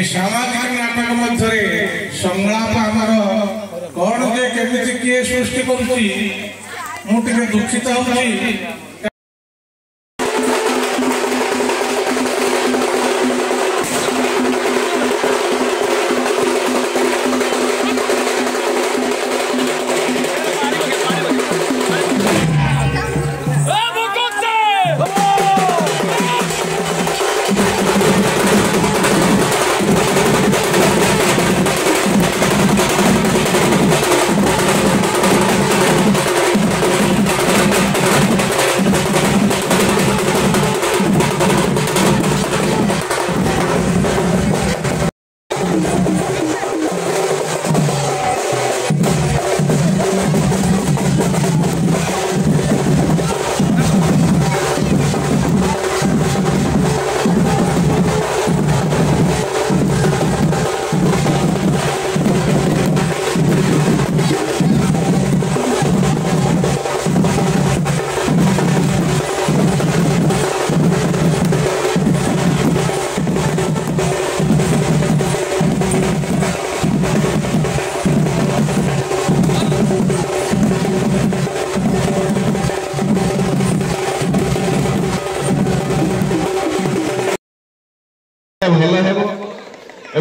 सामाजिक नाटक मध्य संलाप आमर कौन जे केमिति किए सृष्टि करुछि मु टिके दुखित होछि।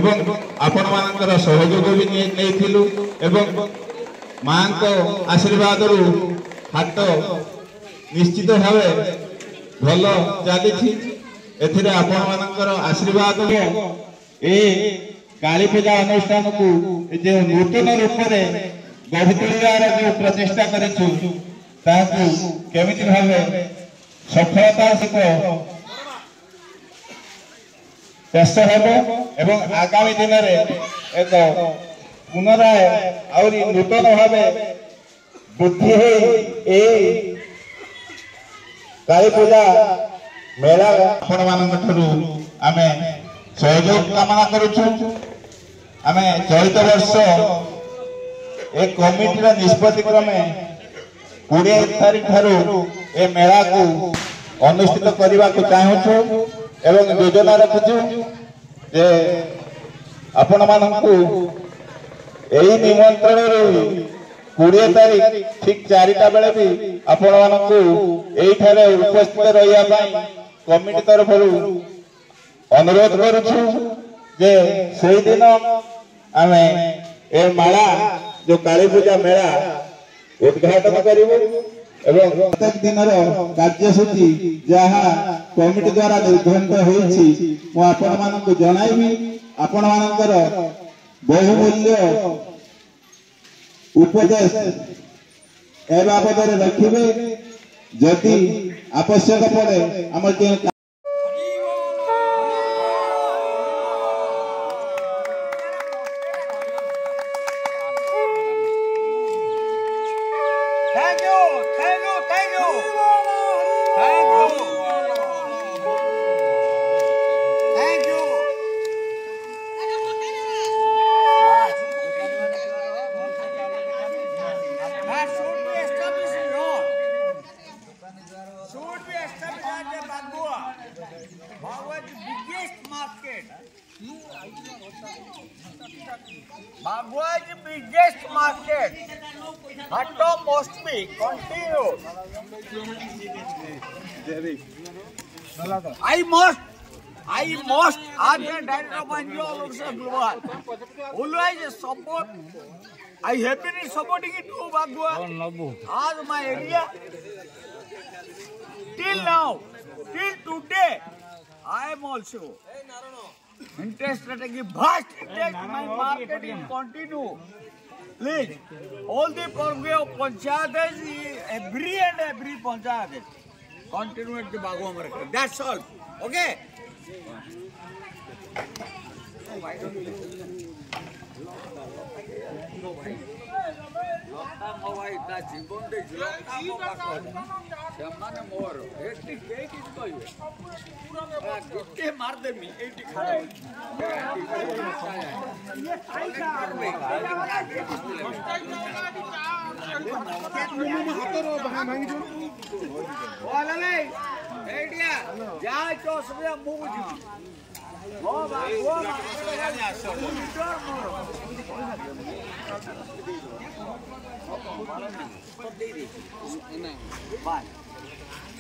एवं आपण मानकर सहयोग भी नेइथिलु एवं मां को आशीर्वाद रु हाथ निश्चित भाव भल चली एथिरे आपण मानकर आशीर्वाद ए काली पूजा अनुष्ठान को जो नूतन रूप में गढ़ी तोड़ार जो प्रचेषा करेछु केमिति भाव सफलता सहित शेष एवं आगामी दिन में एक पुनराय आहरी नूतन भाव बुद्धि हो काली पूजा मेला आपण मान आमे सहयोग कामना करुछु। आमे चलित वर्ष एक कमिटीर निष्पत्ति क्रमे 20 तारीख ठारू ए मेला को अनुष्ठित करने को चाहूँ एवं योजना रखुछु जे आपण मानकु एही निमंत्रण 20 तारीख ठीक 4टा बेले भी आपण मानकु एही ठारे उपस्थित रहिया पई कमिटी तरफ अनुरोध करुछु जे से दिन आमे ए मेला जो काली पूजा मेला उद्घाटन करिवो एवं प्रत्येक दिन कार्यसूची जहाँ कमिटी द्वारा निर्धारित होइछि मो आपण मानकु जणाइबी। आपण मानकर बहुमूल्य उपदेश ए बाबद रखिबे जदि आवश्यक पड़े आम Bhagwan is the biggest market. Hatto must be continued. I must as the director of NGO Global, always support. I happily supporting it too, Bhagwan. As my area, till now, till today, I am also interested in vast interest my market will continue. Please, all the program of Panchayat, every Panchayat, continue at the Bhagwan market. That's all. Okay?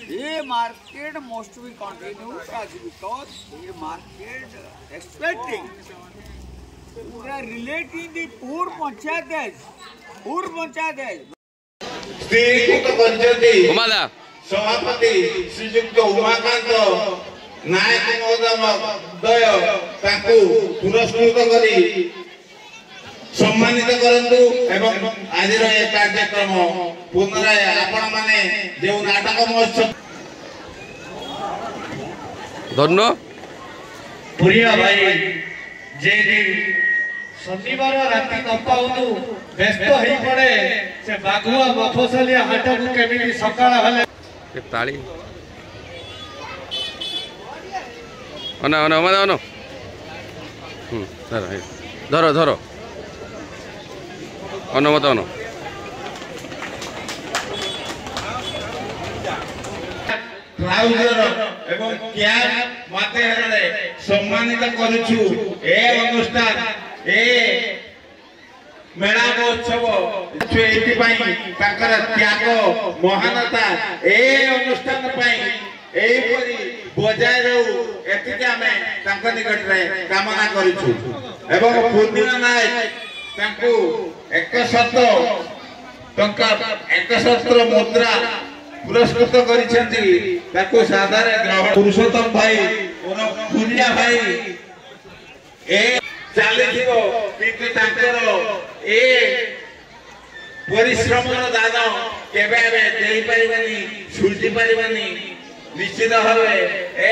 The market must be continued because the market expecting we are relating the poor panchayat सभापति श्रीजुक्त उमाकांत नायक महोदय पुरस्कृत करी सम्मानित करंतु एवं आज कार्यक्रम पुनराय आपण माने जो नाटक महोत्सव धन्य प्रिय भाई जे शनिवार राति न पाउनु व्यस्त होई पड़े से बागुआ मफसलिया हाट को केमिति सकाळ हले ताली अना अना अना अना धरो धरो अना मत अना ट्राउजर एवं कैप माध्यमरे सम्मानित करूछु ए अनुष्ठान ए मेला महोत्सव एथि पई ताकर त्याग महानता ए अनुष्ठान पई एपरि बजाय रहू एथि के हमें तांका निकट रे कामना करूछु। ଏବଂ ପୂର୍ଣ୍ଣିମା ନାୟକ ତାଙ୍କୁ 100 ଟଙ୍କା 100 ମୁଦ୍ରା ପୁରସ୍କୃତ କରିଛନ୍ତି। ତାକୁ ସାଧାରେ ଗ୍ରହଣ ପୁରୁଷୋତ୍ତମ ଭାଇ ପୁନିଆ ଭାଇ ଏ ଚାଲିଥିବ କିନ୍ତୁ ତାଙ୍କର ଏ ପରିଶ୍ରମର ଦାନ କେବେ ଆମେ ଦେଇପାରିବାନି ସୁଝି ପାରିବାନି। ନିଶ୍ଚିତ ଭାବେ ଏ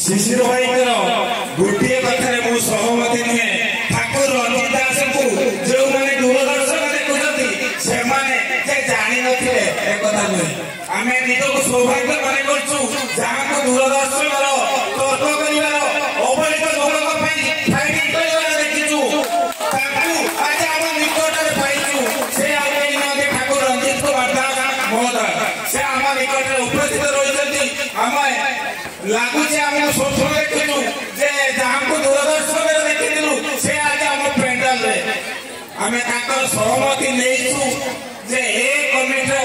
शिशिर भाई गोटे कथार मु सहमति नुहे। ठाकुर रंजित दास को जो मैंने दूरदर्शन देखुंत से जानी नथिले ए कथा नुहे। आम निजक सौभाग्य मन करछु जहाँ को दूरदर्शन तर्क कर अवहेलित लोक फाइटिंग कर देखीचु आज आम निकट पाइचु। से ठाकुर रंजित को वार्ता महोदय से आम निकट उपस्थित रही आम लगुच आम सब देखु जे जहाँ को दूरदर्शन देखी से आज आम पेंडाल आम सहमति नहीं जे ए कमिटी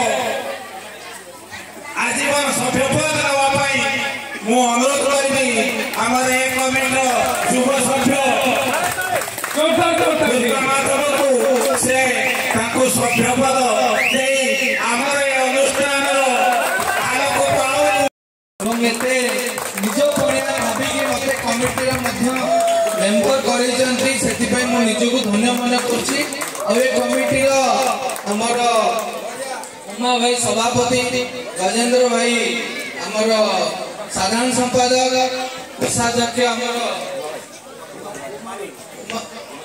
आजीवन सभ्यपद नापी मु अनुरोध करी आम ए कमिटी युव सभ्य माधव को से सभ्यपद आम अनुष्ठान आलोक पाऊ निज परिवार भाविकी मत कमिटी मेम्बर कर निजक धन्य मन कर कमिटी आमर उमा भाई सभापति राजेंद्र भाई आमर साधारण संपादक कोषाध्यक्ष आमर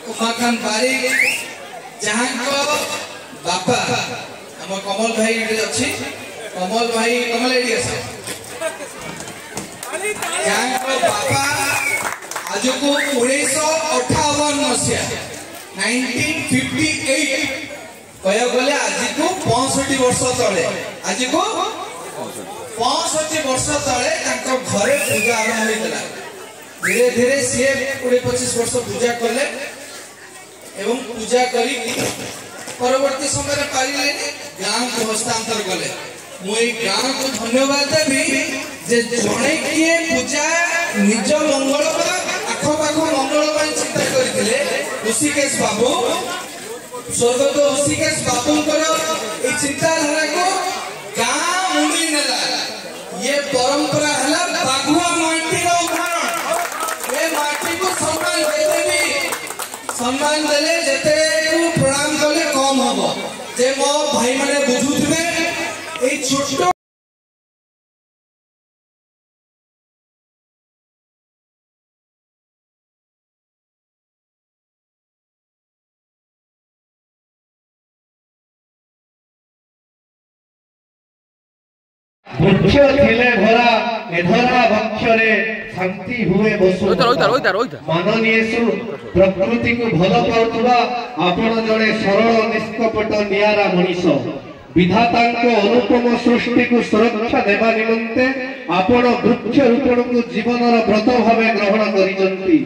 उमाकांत बारिक जहाँ बापा आम कमल भाई अच्छी कमल भाई कमल एडी बापा आज को 1958 मसीहा 1958 कह गले आज को 65 वर्ष तले आज को 65 वर्ष तले घरे पूजा आरंभ होता धीरे धीरे सी 20-25 वर्ष पूजा कले एवं पूजा करी परवर्ती समय पारे गाँव को हस्तांतर कले मुझे गाँव को धन्यवाद देवी जे जड़े किए पूजा निज मंगल आखपाख मंगल चिंता करते ऋषिकेश बाबू स्वर्गत ऋषिकेश बाबू चिंताधारा को गाँ मुंडी नेला ये परंपरा है बाघुआ माटी उदाहरण ये माटी को सम्मान देले जेते प्रणाम कले कम हम जे मो भाई माने बुझुथिबे ए छोट वृक्ष थिले भरा एधरा वृक्षरे शांति हुए बसु माननीयसु प्रकृति को भल पाउथुवा आपण जड़े सरल निष्कपट नियारा मनीष विधाता अनुपम सृष्टि को सुरक्षा देवा निमंते आपण वृक्ष रोपण को जीवन व्रत भाव ग्रहण करिसंती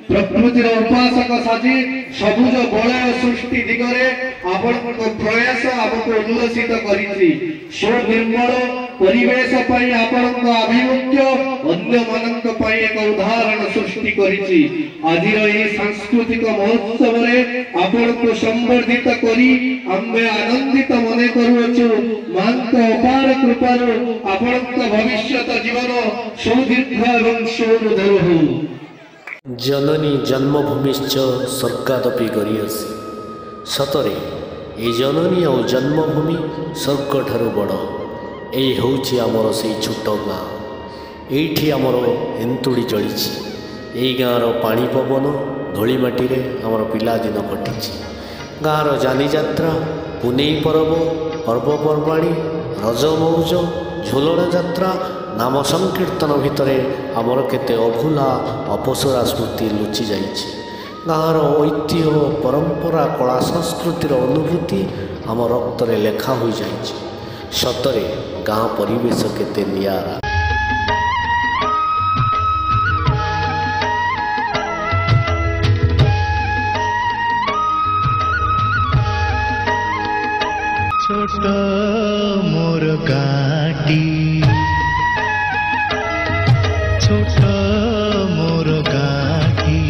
प्रकृतिर उपासक साजी सबुज बलय सृष्टि दिगरे आपण प्रयास आमको उल्लसित करिछि सुनिर्मल परिवेश पई आपण आभिमुख्य अन्य मानक पाई एक उदाहरण सृष्टि करिछि। आजिर एही सांस्कृतिक महोत्सव रे आपण को संवर्धित करी आम्बे आनंदित मने करूछु। मांक अपार कृपारो आपणक भविष्यत जीवन सुदीर्घ एवं सुमधुर हो। जननी जन्मभूमिश्च स्वर्गादपि गरीयसी। सतरे ए जननी और जन्मभूमि स्वर्ग ठारू बड़। ए होउछि आमर से छोट गाँ। एठी आमर एंतुड़ी जड़ी। ए गाँर पानी पवन धूली माटी रे आमर पिलादिन कटिछि। गाँर जानी जात्रा पुनेई पर्व पर्वपर्वाणी रज मौज झोलण जात्रा नाम संकीर्तन भितरे आमर केते अभूला अपसरा स्मृति लुचि जाइछि। गाँर ऐतिह्य परंपरा कला संस्कृतिर अनुभूति आम रक्तरे लेखा हो जाइछि। सतरे गाँ परिवेश केते नियारा। छोट मोर गाटी छोट मोर गाटी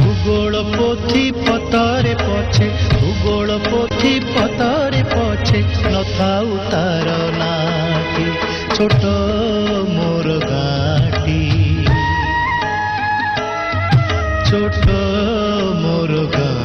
भूगोल पोथी पतरे पछे भूगोल पोथी पतरे पछे नथाउ तार नाटी। छोट मोर गाटी छोट मोर गाटी।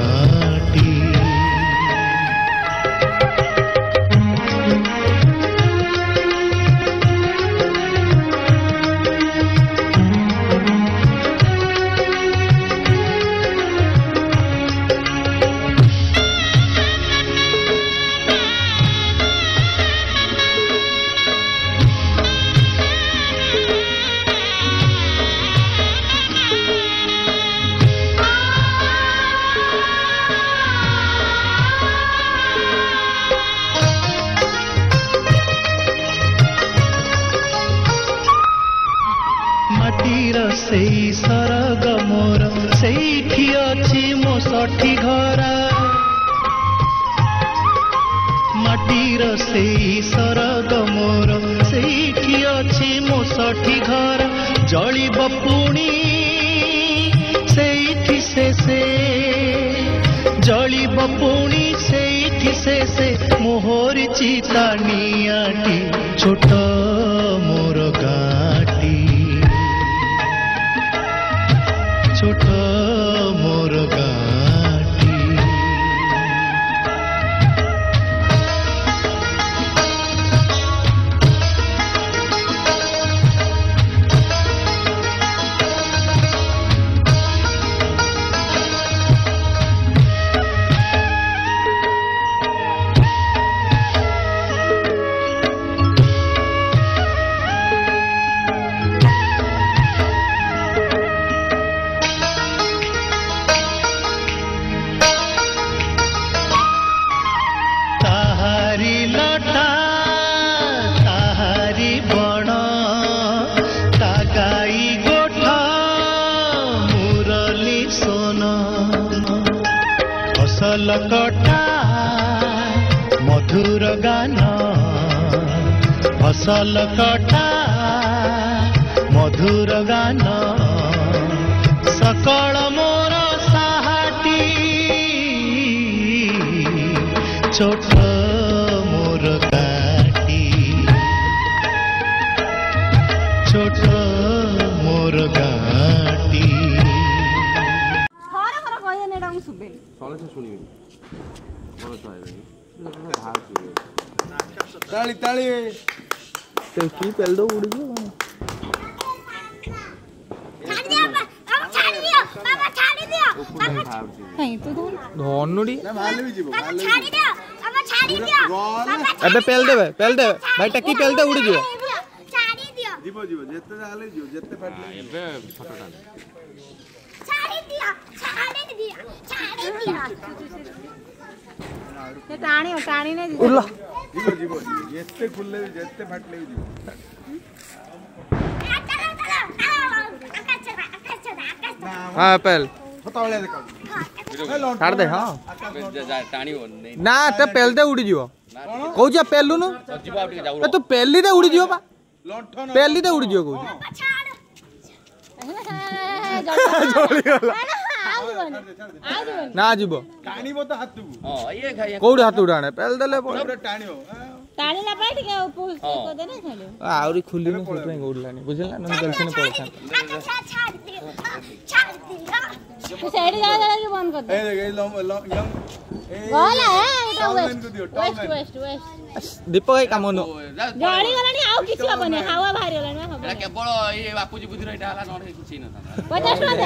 सेई सरग मोर सेठी अछि मो सठी घरा। माटीर सेई सरग मोर सेठी अछि मो सठी घरा। जलिब पुणी सेठी से जलिब पुणी सेठी से मोहर चिता नियाटी। छोट मोर गाटी छोट मोर गाटी। कटा मधुर गान फसल कटा मधुर गान सकल मोर साहाटी। छोट मोर गाटी छोट मोर गाटी। ताली ताली तो की पेल दो उड़ गयो। नहीं तो धनुडी मारले भी जीवो छाड़ी दियो अब छाड़ी दियो अबे पेल देबे भाई टक्की पेल दे उड़ जियो छाड़ी दियो जीवो जीवो जेते जाले जियो जेते फाटले एबे फटटा छाड़ी दियो ये टाणी ने उड़ला जीवो जीवो जेते खुलले जेते फाटले जीवो हां पेल फटावले देखो छाड़ दे हां टाणी ना ते पेल दे उड़ी जिवो कहू जा पेलु न जीवो आप जाऊ तू पेली दे उड़ी जिवो बा लंठन पेली दे उड़ जियो को ना जीव टाणीबो तो हाथ को हां ये खाई कोड हाथ उड़ाणे पेल देले पूरा टाणियो टाणीला पाट के को देने खाली आउरी खुली में फोटो में उड़लानी बुझला ना दर्शन पड़ता छाड़ दिया साइड जा जा के बंद कर दे ए यंग वाला है এটা वेस्ट दीपक भाई काम नो गाड़ी गलानी आउ किछि बने हवा बाहर गलानी ना एटा केवल ए बापूजी बुद्धि रहिटा हला नडे किछि न 50 टका दे